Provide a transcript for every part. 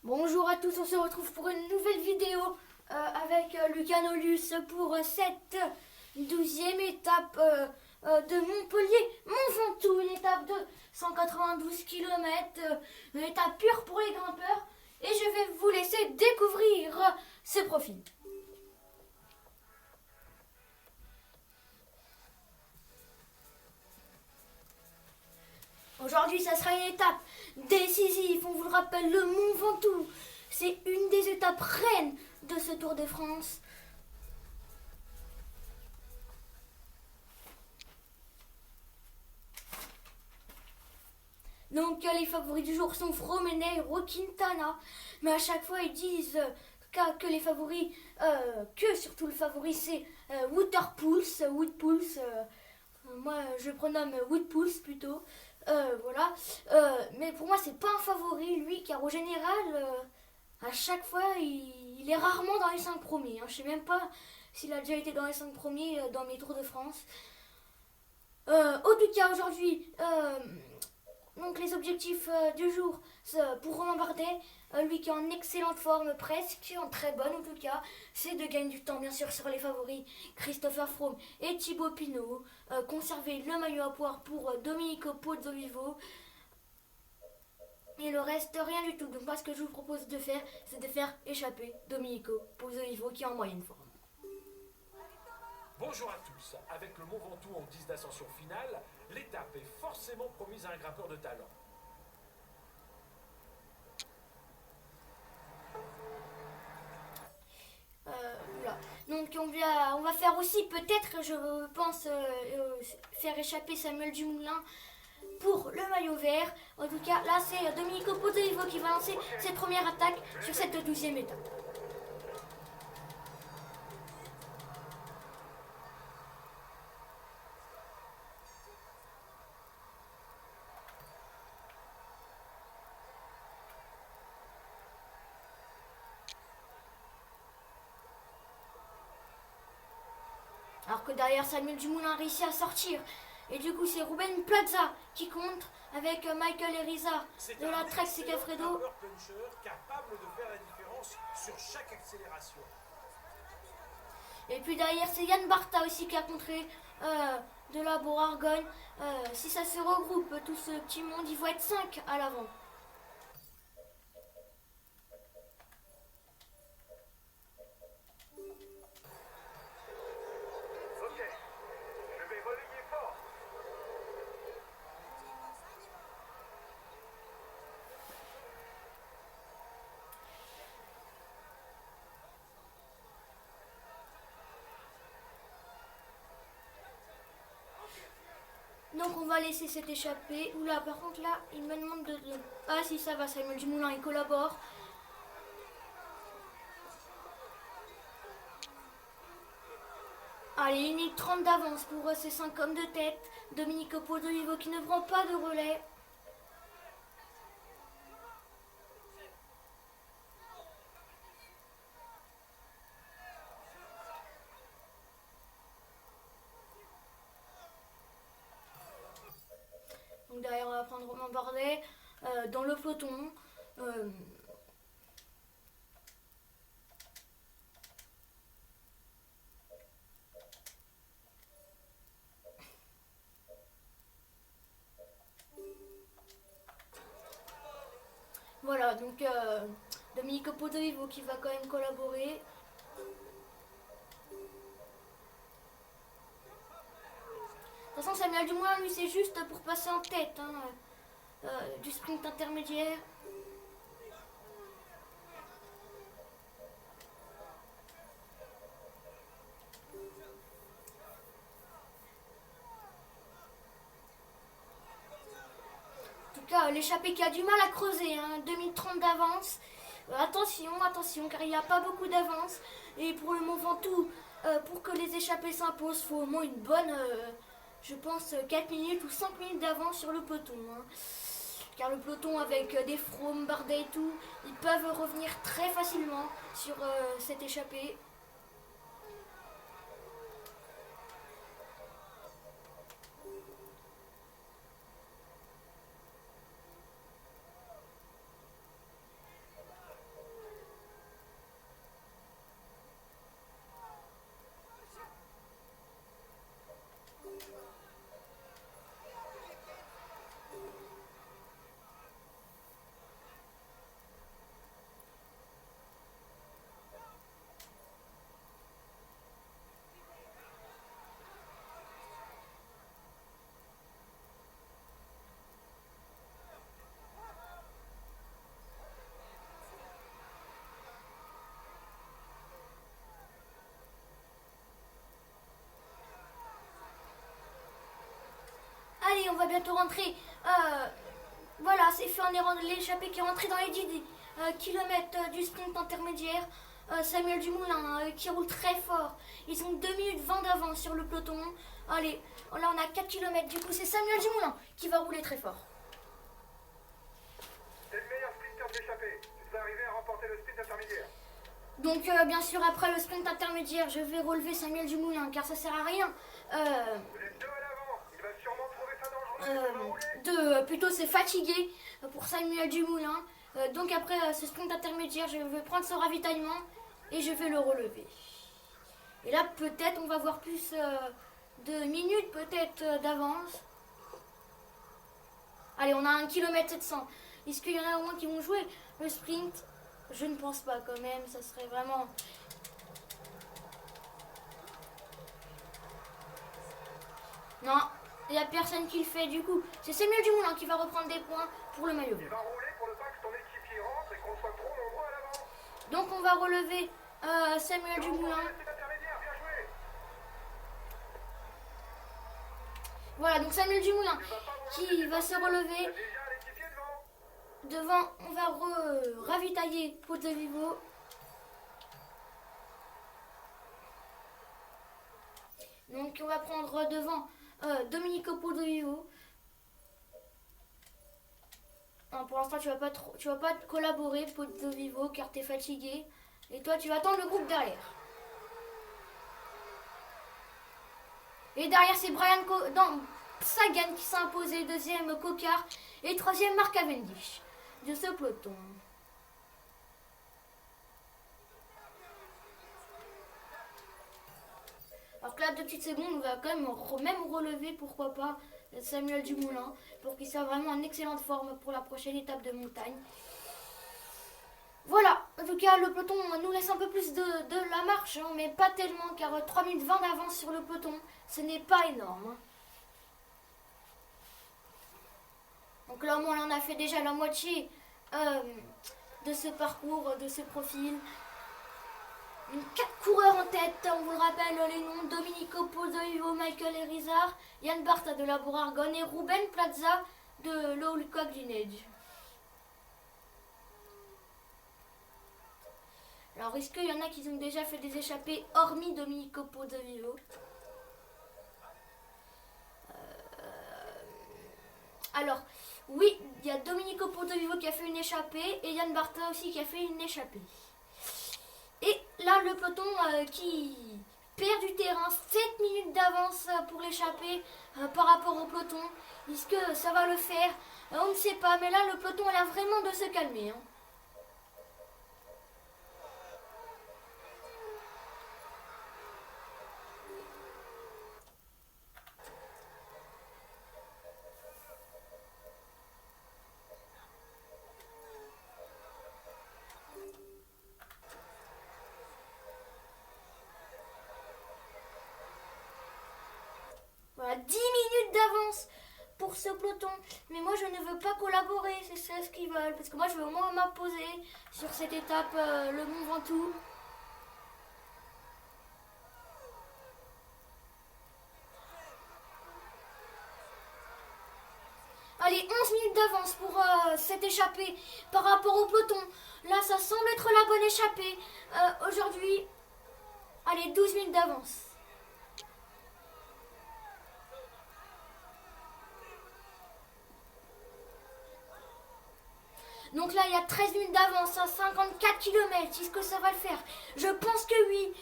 Bonjour à tous, on se retrouve pour une nouvelle vidéo avec Lucas Nolus pour cette 12e étape de Montpellier-Mont Ventoux, une étape de 192 km, une étape pure pour les grimpeurs, et je vais vous laisser découvrir ce profil. Aujourd'hui, ça sera une étape décisive. On vous le rappelle, le Mont Ventoux, c'est une des étapes reines de ce Tour de France. Donc les favoris du jour sont Fromeneo, Quintana, mais à chaque fois ils disent que les favoris, que surtout le favori c'est Woodpulse, moi je prénomme Woodpulse plutôt. Voilà. Mais pour moi, c'est pas un favori, lui, car au général, à chaque fois, il est rarement dans les 5 premiers. Hein. Je sais même pas s'il a déjà été dans les 5 premiers dans mes Tours de France. En tout cas, aujourd'hui, donc les objectifs du jour pour Romain Bardet, lui qui est en excellente forme, presque en très bonne en tout cas, c'est de gagner du temps bien sûr sur les favoris Christopher Froome et Thibaut Pinot, conserver le maillot à poire pour Domenico Pozzovivo, et le reste rien du tout. Donc moi ce que je vous propose de faire, c'est de faire échapper Domenico Pozzovivo qui est en moyenne forme. Bonjour à tous. Avec le Mont Ventoux en guise d'ascension finale, l'étape est forcément promise à un grimpeur de talent. Voilà. Donc on va faire aussi peut-être, je pense, faire échapper Samuel Dumoulin pour le maillot vert. En tout cas, là c'est Domenico Pozzovivo qui va lancer cette première attaque sur cette 12e étape. Alors que derrière Samuel Dumoulin a réussi à sortir. Et du coup c'est Ruben Plaza qui contre avec Michael Eriza de la Trek Segafredo. Capable de faire la différence sur chaque accélération. Et puis derrière c'est Yann Barta aussi qui a contré de la Bourgogne. Si ça se regroupe tout ce petit monde, il va être 5 à l'avant. Donc on va laisser cette échappée. Oula, par contre là, il me demande de... Ah si, ça va, Samuel Dumoulin, il collabore. Allez, 1 minute 30 d'avance pour ces 5 hommes de tête. Domenico Pozzovivo qui ne prend pas de relais. Donc derrière, on va prendre Romain Bardet dans le peloton. Voilà, donc Domenico Pozzovivo qui va quand même collaborer. De toute façon, Samuel Dumoulin, lui, c'est juste pour passer en tête du sprint intermédiaire. En tout cas, l'échappée qui a du mal à creuser, 2 minutes 30 d'avance. Attention, car il n'y a pas beaucoup d'avance. Et pour le Mont Ventoux, pour que les échappées s'imposent, il faut au moins une bonne, je pense, 4 minutes ou 5 minutes d'avance sur le peloton. Car le peloton avec des Froome, Bardet et tout, ils peuvent revenir très facilement sur cette échappée. bientôt rentrer. Voilà, c'est fait, on est l'échappée qui est rentré dans les 10 km du sprint intermédiaire. Samuel Dumoulin qui roule très fort. Ils ont 2 minutes 20 d'avance sur le peloton. Allez, là on a 4 km. Du coup, c'est Samuel Dumoulin qui va rouler très fort. C'est le meilleur sprinter de l'échappée. Tu vas arriver à remporter le sprint intermédiaire. Donc, bien sûr, après le sprint intermédiaire, je vais relever Samuel Dumoulin car ça sert à rien. Vous êtes deux à l'avant. Il va sûrement trouver ça dangereux. Plutôt c'est fatigué pour Samuel Dumoulin. Donc après ce sprint intermédiaire, je vais prendre son ravitaillement et je vais le relever. Et là peut-être on va voir plus de minutes peut-être d'avance. Allez, on a 1 km 700. Est-ce qu'il y en a au moins qui vont jouer le sprint? Je ne pense pas quand même, ça serait vraiment... Non, il n'y a personne qui le fait du coup. C'est Samuel Dumoulin qui va reprendre des points pour le maillot bleu. Il va rouler pour ne pas que ton équipier rentre et qu'on soit trop nombreux à l'avant. Donc on va relever Samuel Dumoulin. Voilà, donc Samuel Dumoulin qui va se relever. Devant, on va ravitailler Pozzovivo. Donc on va prendre devant Domenico Pozzovivo. Non, pour l'instant tu vas pas collaborer Pozzovivo car tu es fatigué. Et toi tu vas attendre le groupe derrière. Et derrière c'est Sagan qui s'est imposé, deuxième Cocard et troisième Mark Cavendish de ce peloton. Alors que là, 2 petites secondes, on va quand même relever, pourquoi pas, Samuel Dumoulin, pour qu'il soit vraiment en excellente forme pour la prochaine étape de montagne. Voilà, en tout cas, le peloton nous laisse un peu plus de la marche, hein, mais pas tellement, car 3 minutes 20 d'avance sur le peloton, ce n'est pas énorme. Donc là, au moins, on a fait déjà la moitié de ce parcours, de ce profil. 4 coureurs en tête, on vous le rappelle, les noms: Domenico Pozzovivo, Michael Erizar, Yann Barta de la Bourg-Argonne et Ruben Plaza de l'Olca Ginege. Alors, est-ce qu'il y en a qui ont déjà fait des échappées, hormis Domenico Pozzovivo? Alors, oui, il y a Domenico Pozzovivo qui a fait une échappée et Yann Barta aussi qui a fait une échappée. Et là, le peloton qui perd du terrain, 7 minutes d'avance pour l'échappée par rapport au peloton. Est-ce que ça va le faire? On ne sait pas, mais là, le peloton a l'air vraiment de se calmer. Hein. Voilà, 10 minutes d'avance pour ce peloton. Mais moi, je ne veux pas collaborer, c'est ça ce qu'ils veulent. Parce que moi, je veux au moins m'imposer sur cette étape, le Mont Ventoux. Allez, 11 minutes d'avance pour cette échappée par rapport au peloton. Là, ça semble être la bonne échappée. Aujourd'hui, allez, 12 minutes d'avance. Donc là, il y a 13 minutes d'avance à 54 km. Est-ce que ça va le faire? Je pense que oui.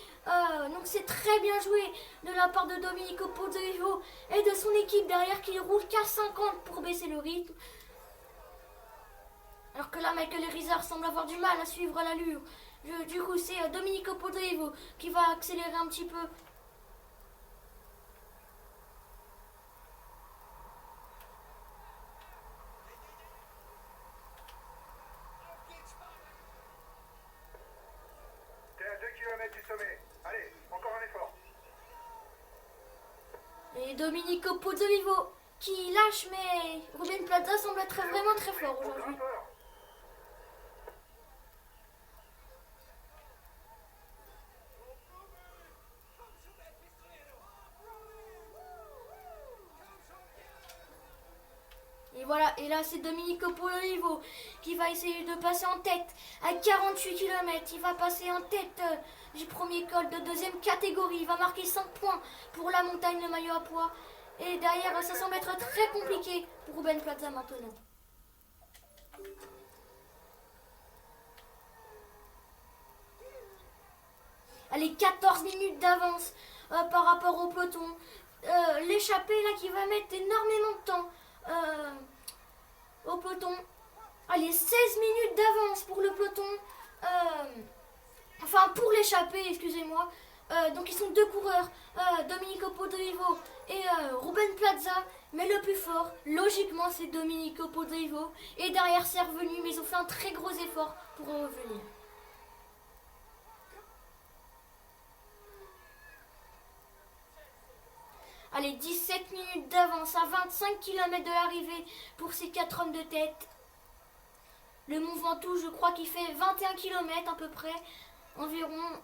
Donc c'est très bien joué de la part de Domenico Pozzovivo et de son équipe derrière qui roule qu'à 50 pour baisser le rythme. Alors que là, Michael Erizar semble avoir du mal à suivre l'allure. Du coup, c'est Domenico Pozzovivo qui va accélérer un petit peu. Du sommet. Allez, encore un effort. Et Domenico Pozzovivo qui lâche, mais Ruben Plaza semble être vraiment très fort aujourd'hui. voilà, et là c'est Domenico Podolivo qui va essayer de passer en tête à 48 km. Il va passer en tête du premier col de deuxième catégorie. Il va marquer 5 points pour la montagne, le maillot à pois. Et derrière, ça semble être très compliqué pour Ruben Plaza maintenant. Allez, 14 minutes d'avance par rapport au peloton. L'échappée là qui va mettre énormément de temps au peloton. Allez, 16 minutes d'avance pour le peloton. Enfin, pour l'échappée, excusez-moi. Donc, ils sont deux coureurs, Domenico Podolivo et Ruben Plaza. Mais le plus fort, logiquement, c'est Domenico Podolivo. Et derrière, c'est revenu, mais ils ont fait un très gros effort pour en revenir. Allez, 17 minutes d'avance à 25 km de l'arrivée pour ces 4 hommes de tête. Le Mont Ventoux, je crois qu'il fait 21 km à peu près, environ.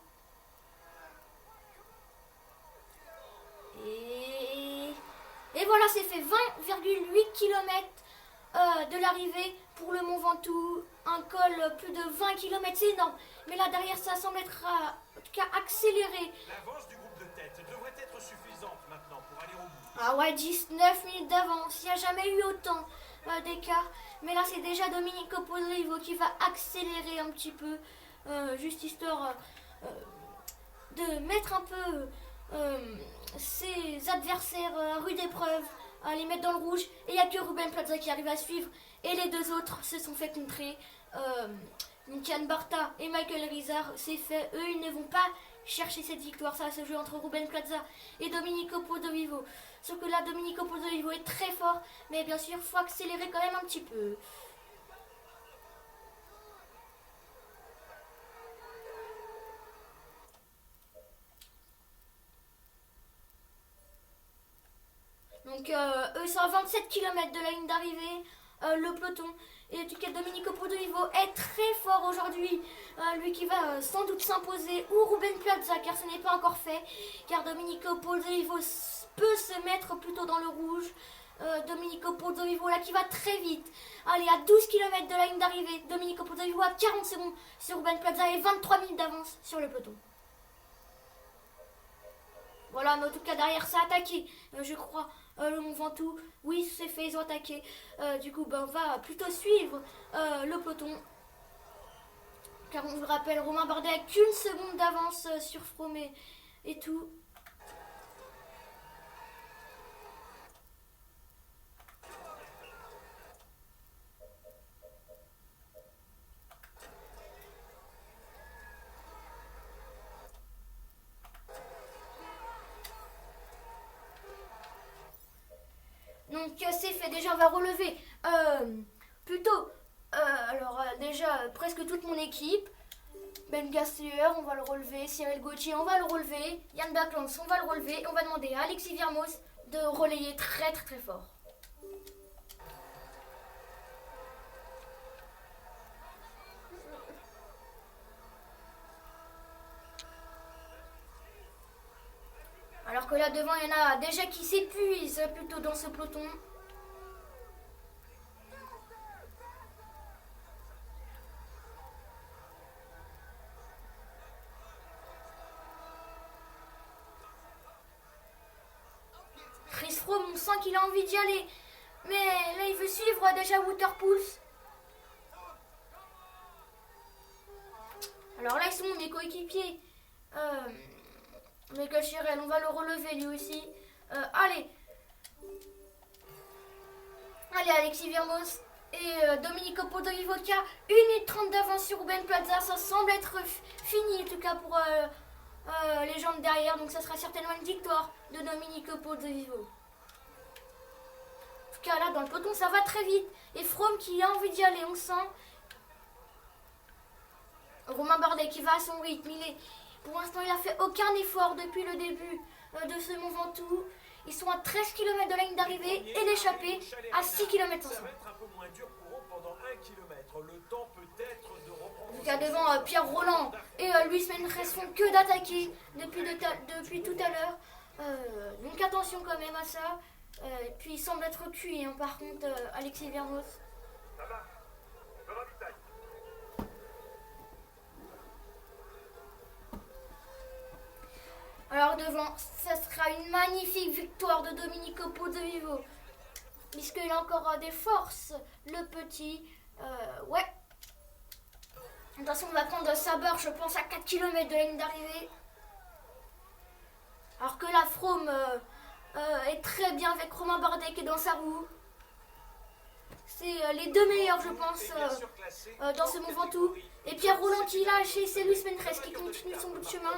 Et voilà, c'est fait 20,8 km de l'arrivée pour le Mont Ventoux. Un col plus de 20 km, c'est énorme. Mais là, derrière, ça semble être en tout cas accéléré. L'avance du groupe de tête devrait être suffisante maintenant pour aller au bout. Ah ouais, 19 minutes d'avance. Il n'y a jamais eu autant d'écart. Mais là, c'est déjà Domenico Podolivo qui va accélérer un petit peu. Juste histoire de mettre un peu ses adversaires à rude épreuve, à les mettre dans le rouge. Et il n'y a que Ruben Plaza qui arrive à suivre. Et les deux autres se sont fait contrer. Yann Barta et Michael Rizard, c'est fait. Eux, ils ne vont pas chercher cette victoire. Ça va se jouer entre Ruben Plaza et Domenico Podolivo. Sauf que là, Domenico Podolivo est très fort. Mais bien sûr, il faut accélérer quand même un petit peu. Donc eux sont à 27 km de la ligne d'arrivée, le peloton. Et en tout cas, Domenico Podolivo est très fort aujourd'hui. Lui qui va sans doute s'imposer, ou Ruben Plaza, car ce n'est pas encore fait. Car Domenico Podolivo peut se mettre plutôt dans le rouge. Domenico Podolivo là qui va très vite. Allez, à 12 km de la ligne d'arrivée, Domenico Podolivo à 40 secondes sur Ruben Plaza et 23 minutes d'avance sur le peloton. Voilà, mais en tout cas derrière ça a attaqué, je crois, le Mont Ventoux. Oui, c'est fait, ils ont attaqué. Du coup, on va plutôt suivre le peloton. Car on vous rappelle, Romain Bardet a qu'une seconde d'avance sur Froome et tout. Donc c'est fait, déjà on va relever plutôt, déjà presque toute mon équipe. Ben Gassier, on va le relever, Cyril Gauthier, on va le relever, Yann Backlans, on va le relever, et on va demander à Alexis Viermos de relayer très très très fort. Alors que là devant, il y en a déjà qui s'épuisent plutôt dans ce peloton. Chris Froome, on sent qu'il a envie d'y aller. Mais là, il veut suivre déjà Wouter Poels. Alors là, ils sont mes coéquipiers. Michael Chirel, on va le relever lui aussi. Allez, Alexis Viermos et Domenico Podolivo qui a 1 minute 30 d'avance sur Ruben Plaza. Ça semble être fini en tout cas pour les gens de derrière. Donc ça sera certainement une victoire de Domenico Podolivo. En tout cas là dans le peloton ça va très vite. Et Froome qui a envie d'y aller, on sent. Romain Bardet qui va à son rythme. Pour l'instant, il n'a fait aucun effort depuis le début de ce Mont Ventoux. Ils sont à 13 km de la ligne d'arrivée et l'échappée à 6 km. Ça va être un peu moins dur pour eux pendant 1 km. Le temps peut-être de reprendre. Donc, il y a devant Pierre Roland et Luis Menres font que d'attaquer depuis tout à l'heure. Donc attention quand même à ça. Et puis il semble être cuit, hein, par contre, Alexis Vermos. Ça marche. Je me ravitaille. Alors devant, ça sera une magnifique victoire de Domenico Pozzovivo. Puisqu'il a encore des forces, le petit. Ouais. Attention, on va prendre Saber, je pense, à 4 km de la ligne d'arrivée. Alors que la Frome est très bien avec Romain Bardet qui est dans sa roue. C'est les deux meilleurs, je pense, dans ce Mont Ventoux. Et Pierre Roland qui lâche et c'est Luis Mentres qui continue son bout de chemin.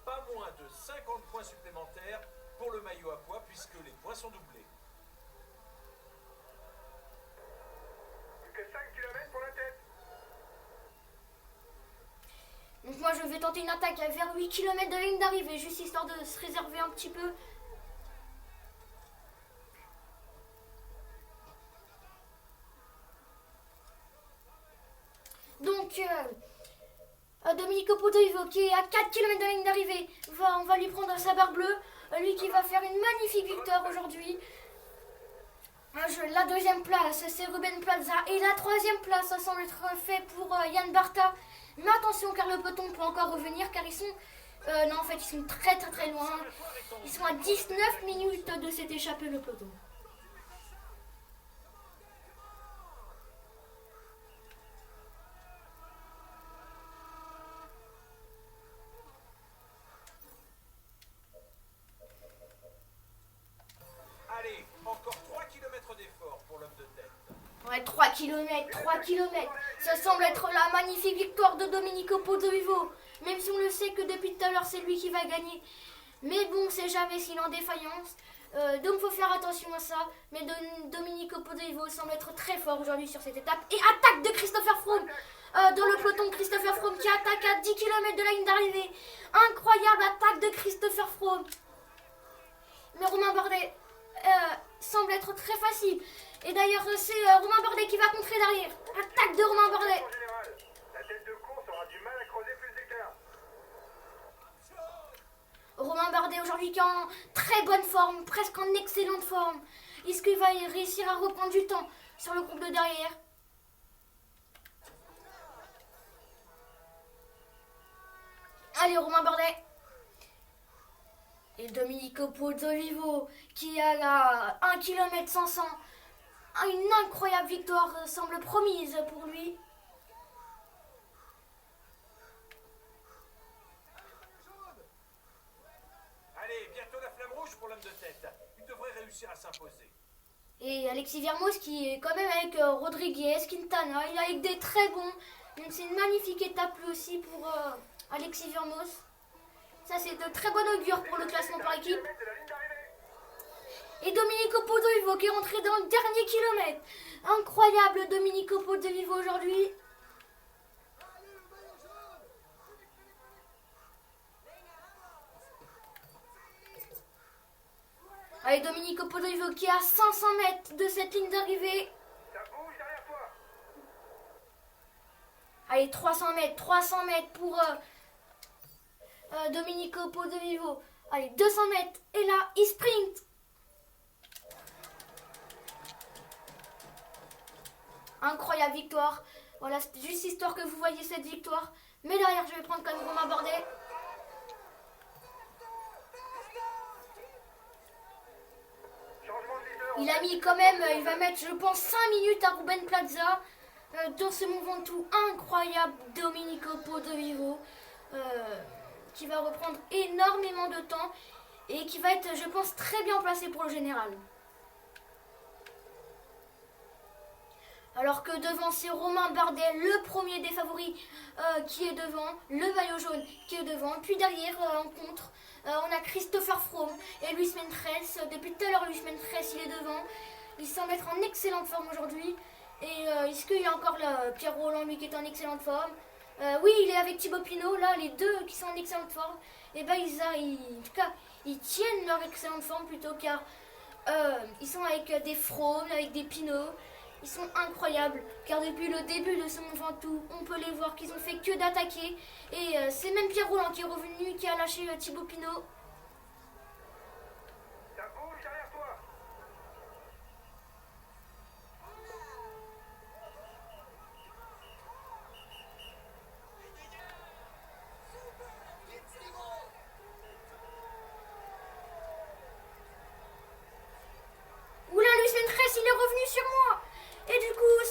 Pas moins de 50 points supplémentaires pour le maillot à pois puisque les points sont doublés. Plus que 5 km pour la tête. Donc moi je vais tenter une attaque vers 8 km de la ligne d'arrivée, juste histoire de se réserver un petit peu. Donc Domenico Pozzovivo qui est à 4 km de la ligne d'arrivée, on va lui prendre sa barre bleue, lui qui va faire une magnifique victoire aujourd'hui. La deuxième place c'est Ruben Plaza et la troisième place ça semble être fait pour Yann Barta. Mais attention car le peloton peut encore revenir car ils sont... non en fait ils sont très très très loin. Ils sont à 19 minutes de s'être échappé le peloton. Allez, encore 3 km d'effort pour l'homme de tête. Ouais, 3 km, 3 km. Ça semble être la magnifique victoire de Domenico Pozzovivo. Même si on le sait que depuis tout à l'heure, c'est lui qui va gagner. Mais bon, on sait jamais s'il est en défaillance. Donc, faut faire attention à ça. Mais Domenico Pozzovivo semble être très fort aujourd'hui sur cette étape. Et attaque de Christopher Froome. Dans le peloton, Christopher Froome qui attaque à 10 km de la ligne d'arrivée. Incroyable attaque de Christopher Froome. Mais Romain Bardet semble être très facile. Et d'ailleurs, c'est Romain Bardet qui va contrer derrière. Attaque de Romain Bardet. En général, la tête de course aura du mal à creuser plus d'écart. Romain Bardet aujourd'hui qui est en très bonne forme, presque en excellente forme. Est-ce qu'il va réussir à reprendre du temps sur le groupe de derrière? Allez, Romain Bardet. Et Domenico Pozzovivo qui a 1 km 500. Une incroyable victoire semble promise pour lui. Allez, bientôt la flamme rouge pour l'homme de tête. Il devrait réussir à s'imposer. Et Alexis Vermos qui est quand même avec Rodriguez, Quintana. Il est avec des très bons. Donc c'est une magnifique étape lui aussi pour Alexis Vermos. Ça c'est de très bon augure pour le classement par équipe. Et Domenico Pozzovivo qui est rentré dans le dernier kilomètre. Incroyable Domenico Pozzovivo aujourd'hui. Allez, Domenico Pozzovivo qui est à 500 mètres de cette ligne d'arrivée. Ça bouge derrière toi. Allez, 300 mètres pour Domenico Pozzovivo. Allez, 200 mètres. Et là, il sprint. Incroyable victoire. Voilà, c'est juste histoire que vous voyez cette victoire. Mais derrière, je vais prendre quand même Romain Bardet. Changement de leader. Il a mis quand même, il va mettre, je pense, 5 minutes à Ruben Plaza. Dans ce Mont Ventoux incroyable, Domenico Pozzovivo. Qui va reprendre énormément de temps. Et qui va être, je pense, très bien placé pour le général. Alors que devant c'est Romain Bardet, le premier des favoris qui est devant, le maillot jaune qui est devant. Puis derrière en contre, on a Christopher Froome et Luis Mentres. Depuis tout à l'heure Luis Mentres il est devant. Il semble être en excellente forme aujourd'hui. Et est-ce qu'il y a encore là, Pierre Roland lui qui est en excellente forme? Oui, il est avec Thibaut Pinot, là les deux qui sont en excellente forme. Et ben en tout cas ils tiennent leur excellente forme plutôt car ils sont avec des Froome, avec des Pinot. Ils sont incroyables, car depuis le début de ce Mont Ventoux, on peut les voir qu'ils ont fait que d'attaquer. Et c'est même Pierre Roland qui est revenu, qui a lâché Thibaut Pinot. Ça bouge derrière toi.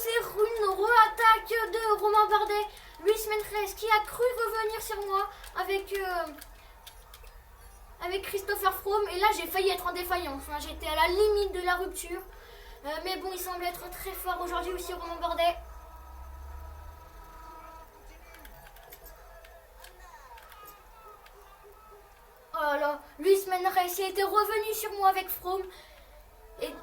c'est une re-attaque de Romain Bardet. Luis Meintjes qui a cru revenir sur moi avec Christopher Froome. Et là, j'ai failli être en défaillance. Hein. J'étais à la limite de la rupture. Mais bon, il semble être très fort aujourd'hui aussi, Romain Bardet. Oh là, Luis Meintjes était revenu sur moi avec Froome. Et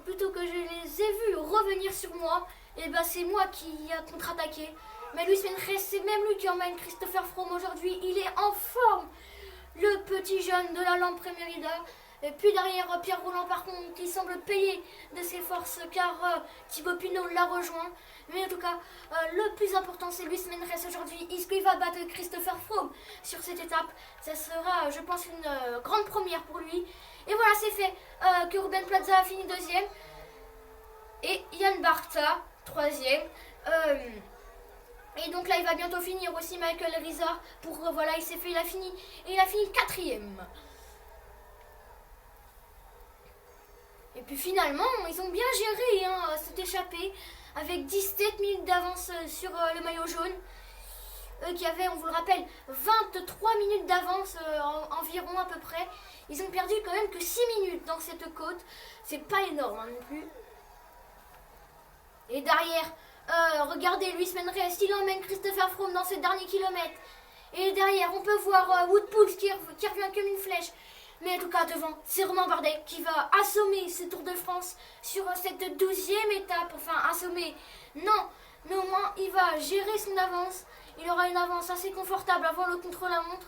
plutôt que je les ai vus revenir sur moi, et ben c'est moi qui a contre-attaqué. Mais Luis Meintjes, c'est même lui qui emmène Christopher Froome aujourd'hui. Il est en forme, le petit jeune de la Lampe Merida. Et puis derrière, Pierre Rolland par contre, qui semble payer de ses forces car Thibaut Pinot l'a rejoint. Mais en tout cas, le plus important c'est Luis Meintjes aujourd'hui. Est-ce qu'il va battre Christopher Froome sur cette étape? Ça sera, je pense, une grande première pour lui. Et voilà, c'est fait que Ruben Plaza a fini deuxième. Et Yann Barta, troisième. Et donc là, il va bientôt finir aussi Michael Rizard. Voilà, il a fini. Et il a fini quatrième. Et puis finalement, ils ont bien géré cette échappée. Avec 17 minutes d'avance sur le maillot jaune. Eux qui avaient, on vous le rappelle, 23 minutes d'avance environ à peu près. Ils ont perdu quand même que 6 minutes dans cette côte. C'est pas énorme non plus. Et derrière, regardez, Luis Meintjes, il emmène Christopher Froome dans ce dernier kilomètre. Et derrière, on peut voir Wout Poels qui revient comme une flèche. Mais en tout cas, devant, c'est Romain Bardet qui va assommer ce Tour de France sur cette 12e étape. Enfin, assommer, non. Mais au moins, il va gérer son avance. Il aura une avance assez confortable avant le contre-la-montre.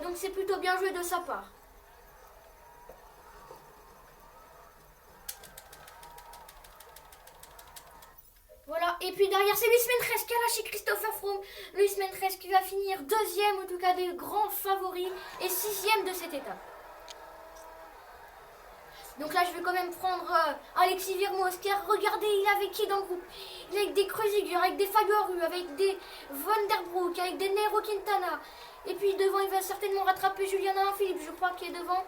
Donc c'est plutôt bien joué de sa part. Voilà, et puis derrière c'est Luis Meintjes qui a lâché Christopher Froome. Luis Meintjes qui va finir deuxième, en tout cas des grands favoris, et sixième de cette étape. Donc là, je vais quand même prendre Alexis Virmos, car regardez, il est avec qui dans le groupe? Il est avec des Kreuziger, avec des Faguaru, avec des Van Der Broek, avec des Nairo Quintana. Et puis devant, il va certainement rattraper Julian Alaphilippe, je crois qu'il est devant.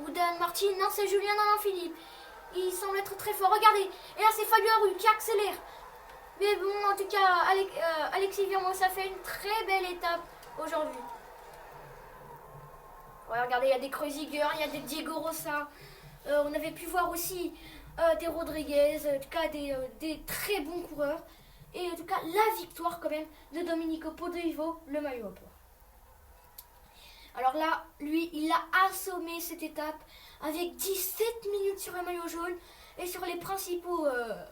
Ou Dan Martin, non, c'est Julian Alaphilippe. Il semble être très fort, regardez. Et là, c'est Faguaru qui accélère. Mais bon, en tout cas, Alexis Virmos a fait une très belle étape aujourd'hui. Ouais, regardez, il y a des Kreuziger, il y a des Diego Rosa. On avait pu voir aussi des Rodriguez, en tout cas des très bons coureurs. Et en tout cas, la victoire quand même de Domenico Pozzovivo, le maillot à pois. Alors là, lui, il a assommé cette étape avec 17 minutes sur le maillot jaune. Et sur les principaux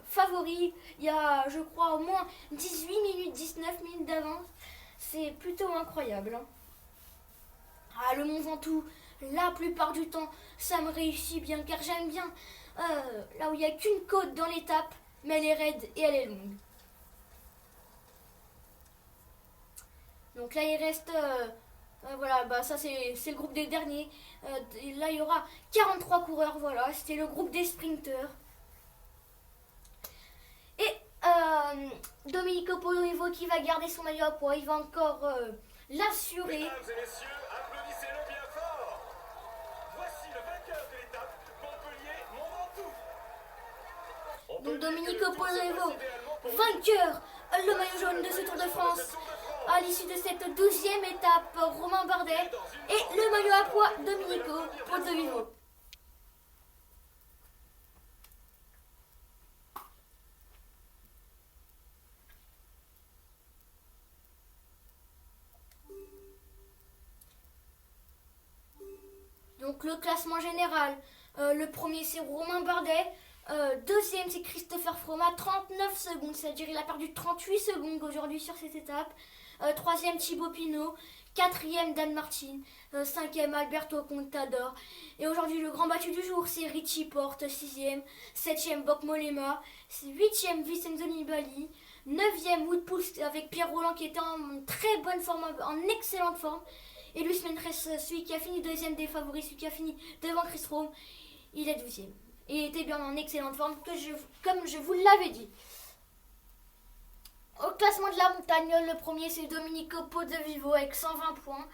favoris, il y a, je crois, au moins 18 minutes, 19 minutes d'avance. C'est plutôt incroyable. Hein. Ah, le Mont Ventoux, la plupart du temps, ça me réussit bien, car j'aime bien là où il n'y a qu'une côte dans l'étape, mais elle est raide et elle est longue. Donc là, il reste... voilà, bah ça c'est le groupe des derniers. Là, il y aura 43 coureurs, voilà. C'était le groupe des sprinteurs. Et Domenico Pozzovivo qui va garder son maillot à pois. Il va encore l'assurer. Mesdames et messieurs, applaudissez-le bien fort. Voici le vainqueur de l'étape, Montpellier-Mont Ventoux. Donc Domenico Pozzovivo, vainqueur, le maillot jaune de ce Tour de France. À l'issue de cette 12e étape, Romain Bardet et le maillot à pois Domenico Pozzovivo. Donc le classement général, le premier c'est Romain Bardet. Deuxième c'est Christopher Froome à 39 secondes, c'est-à-dire il a perdu 38 secondes aujourd'hui sur cette étape. Troisième Thibaut Pinot, quatrième Dan Martin, cinquième Alberto Contador. Et aujourd'hui le grand battu du jour c'est Richie Porte, sixième, septième Bok Mollema, huitième Vincenzo Nibali, neuvième Wout Poels avec Pierre Rolland qui était en très bonne forme, en excellente forme. Et Luis Meintjes, celui qui a fini deuxième des favoris, celui qui a fini devant Chris Froome, il est 12e. Et il était bien en excellente forme, comme je vous l'avais dit. Au classement de la montagne, le premier c'est Domenico Pozzovivo avec 120 points.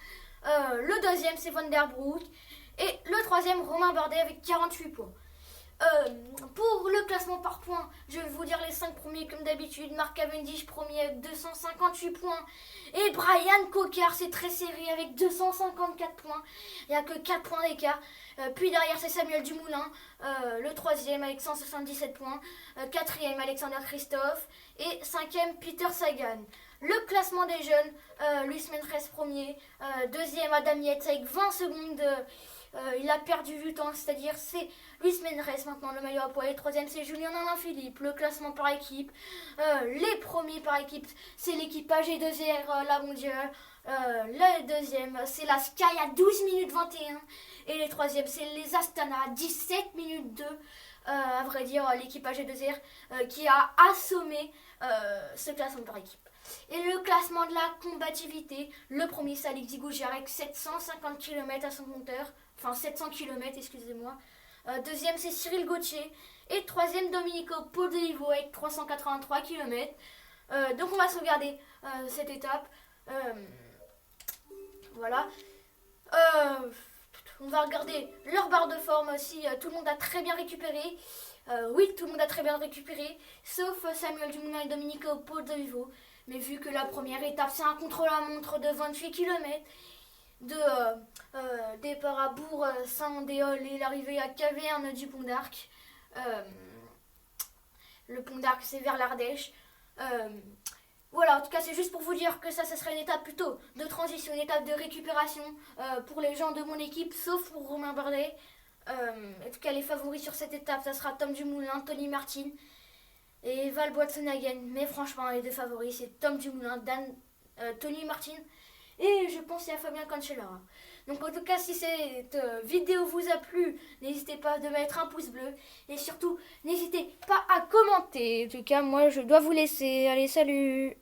Le deuxième c'est Van Der Broek. Et le troisième, Romain Bardet avec 48 points. Pour le classement par points, je vais vous dire les 5 premiers comme d'habitude. Mark Cavendish premier avec 258 points. Et Brian Cocard, c'est très serré avec 254 points. Il n'y a que 4 points d'écart. Puis derrière c'est Samuel Dumoulin, le troisième avec 177 points. Quatrième Alexander Christophe. Et cinquième Peter Sagan. Le classement des jeunes, Luis Meintjes premier. Deuxième Adam Yates avec 20 secondes. Il a perdu du temps, c'est-à-dire c'est Luis Meintjes maintenant le maillot à poids. Et troisième c'est Julien Alaphilippe. Le classement par équipe, les premiers par équipe c'est l'équipe AG2R, la mondiale. Le deuxième c'est la Sky à 12 minutes 21. Et les troisièmes c'est les Astana à 17 minutes 2. À vrai dire l'équipe AG2R qui a assommé ce classement par équipe. Et le classement de la combativité, le premier c'est Alexis Gougier avec 750 km à son compteur. Enfin 700 km, excusez-moi. Deuxième c'est Cyril Gauthier. Et troisième Domenico Podolivo avec 383 km. Donc on va sauvegarder cette étape. Voilà. On va regarder leur barre de forme aussi. Tout le monde a très bien récupéré. Oui, tout le monde a très bien récupéré. Sauf Samuel Dumoulin et Domenico Podolivo. Mais vu que la première étape c'est un contre-la-montre de 28 km. De départ à Bourg, Saint-Andéol et l'arrivée à Caverne du Pont d'Arc. Le Pont d'Arc c'est vers l'Ardèche. Voilà, en tout cas c'est juste pour vous dire que ça serait une étape plutôt de transition, une étape de récupération pour les gens de mon équipe, sauf pour Romain Bardet. En tout cas les favoris sur cette étape ça sera Tom Dumoulin, Tony Martin et Val Boitsenhagen. Mais franchement les deux favoris c'est Tom Dumoulin, Tony Martin et je pense à Fabien Cancellara. Donc en tout cas si cette vidéo vous a plu, n'hésitez pas de mettre un pouce bleu. Et surtout n'hésitez pas à commenter. En tout cas moi je dois vous laisser. Allez salut.